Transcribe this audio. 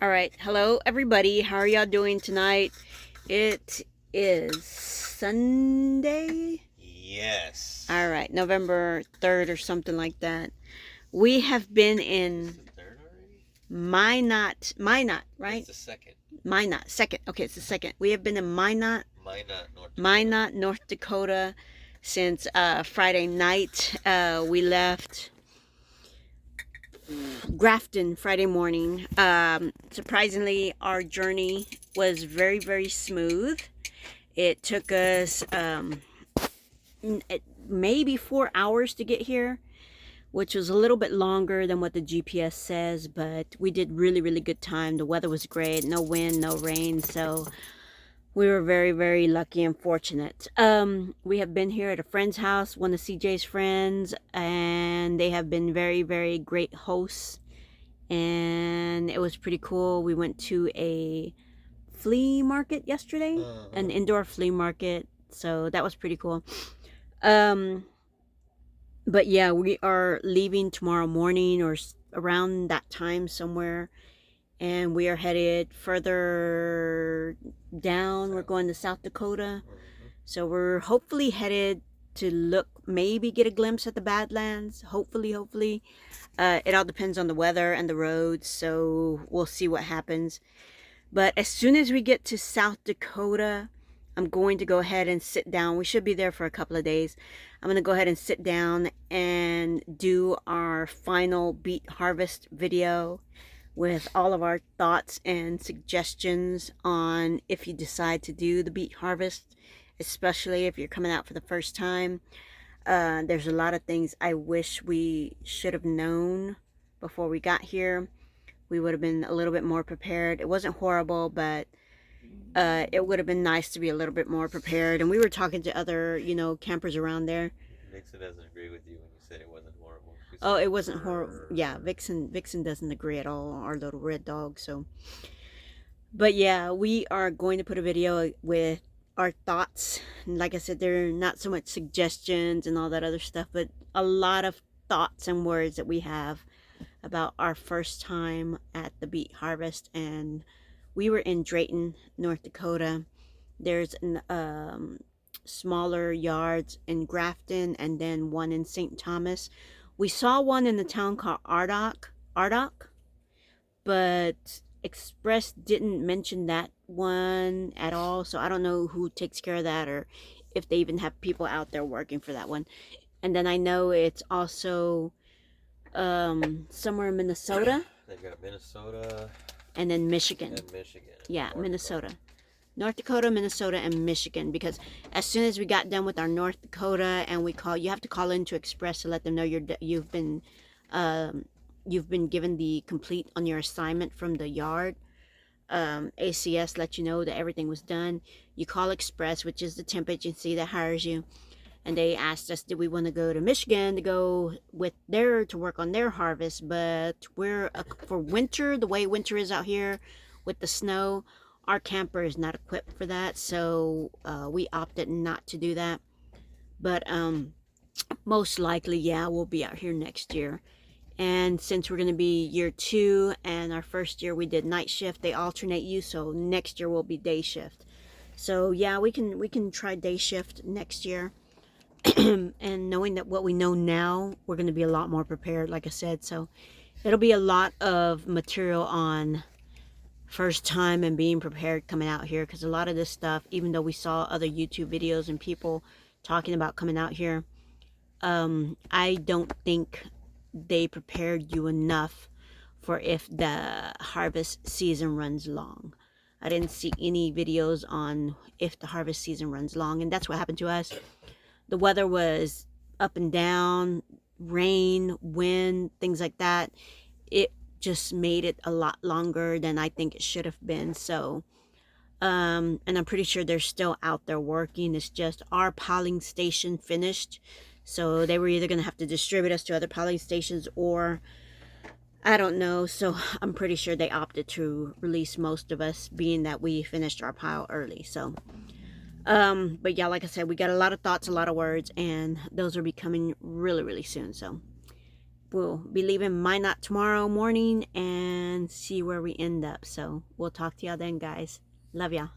All right. Hello, everybody. How are y'all doing tonight? It is Sunday. Yes. All right. November 3rd or something like that. We have been Is in it the third already? Minot, It's right? the second. Minot. Second. Okay, it's the second. We have been in Minot, North Dakota. Minot, North Dakota since Friday night. We left Grafton Friday morning. Surprisingly, our journey was very, very smooth. It took us maybe 4 hours to get here, which was a little bit longer than what the GPS says, but we did really, really good time. The weather was great, no wind, no rain, so we were very, very lucky and fortunate. We have been here at a friend's house, one of CJ's friends, and they have been very, very great hosts, and it was pretty cool. We went to a flea market yesterday, an indoor flea market, so that was pretty cool. Um, but yeah, we are leaving tomorrow morning or around that time somewhere, and we are headed further down. We're going to South Dakota, so we're hopefully headed to look, maybe get a glimpse at the Badlands. Hopefully. It all depends on the weather and the roads, so we'll see what happens. But as soon as we get to South Dakota, I'm going to go ahead and sit down. We should be there for a couple of days. I'm going to go ahead and sit down and do our final beet harvest video with all of our thoughts and suggestions on if you decide to do the beet harvest, especially if you're coming out for the first time. There's a lot of things I wish we should have known before we got here. We would have been a little bit more prepared. It wasn't horrible, but it would have been nice to be a little bit more prepared. And we were talking to other, campers around there. Vixen doesn't agree with you when you said it wasn't horrible. She Oh, said, it wasn't horrible. Yeah, Vixen doesn't agree at all. Our little red dog. So, but yeah, we are going to put a video with our thoughts. And like I said, they're not so much suggestions and all that other stuff, but a lot of thoughts and words that we have about our first time at the beet harvest. And we were in Drayton, North Dakota. There's an smaller yards in Grafton and then one in St. Thomas. We saw one in the town called Ardock, but Express didn't mention that one at all, so I don't know who takes care of that or if they even have people out there working for that one. And then I know it's also somewhere in Minnesota. They've got Minnesota and then Michigan. and Michigan. Yeah, Minnesota. North Dakota, Minnesota, and Michigan. Because as soon as we got done with our North Dakota, and you have to call into Express to let them know you've been given the complete on your assignment from the yard. ACS let you know that everything was done. You call Express, which is the temp agency that hires you, and they asked us, did we want to go to Michigan to go to work on their harvest? But we're for winter, the way winter is out here with the snow, our camper is not equipped for that, so we opted not to do that. But most likely, yeah, we'll be out here next year. And since we're going to be year 2 and our first year we did night shift, they alternate you, so next year will be day shift. So yeah, we can try day shift next year. And knowing that what we know now, we're going to be a lot more prepared, like I said. So it'll be a lot of material on first time and being prepared coming out here, because a lot of this stuff, even though we saw other YouTube videos and people talking about coming out here, I don't think they prepared you enough for if the harvest season runs long. I didn't see any videos on if the harvest season runs long, and that's what happened to us. The weather was up and down, rain, wind, things like that. It just made it a lot longer than I think it should have been. So, and I'm pretty sure they're still out there working. It's just our piling station finished. So they were either going to have to distribute us to other piling stations, or I don't know. So I'm pretty sure they opted to release most of us, being that we finished our pile early. So but yeah, like I said, we got a lot of thoughts, a lot of words, and those will be coming really, really soon. So we'll be leaving Minot tomorrow morning and see where we end up. So we'll talk to y'all then, guys. Love y'all.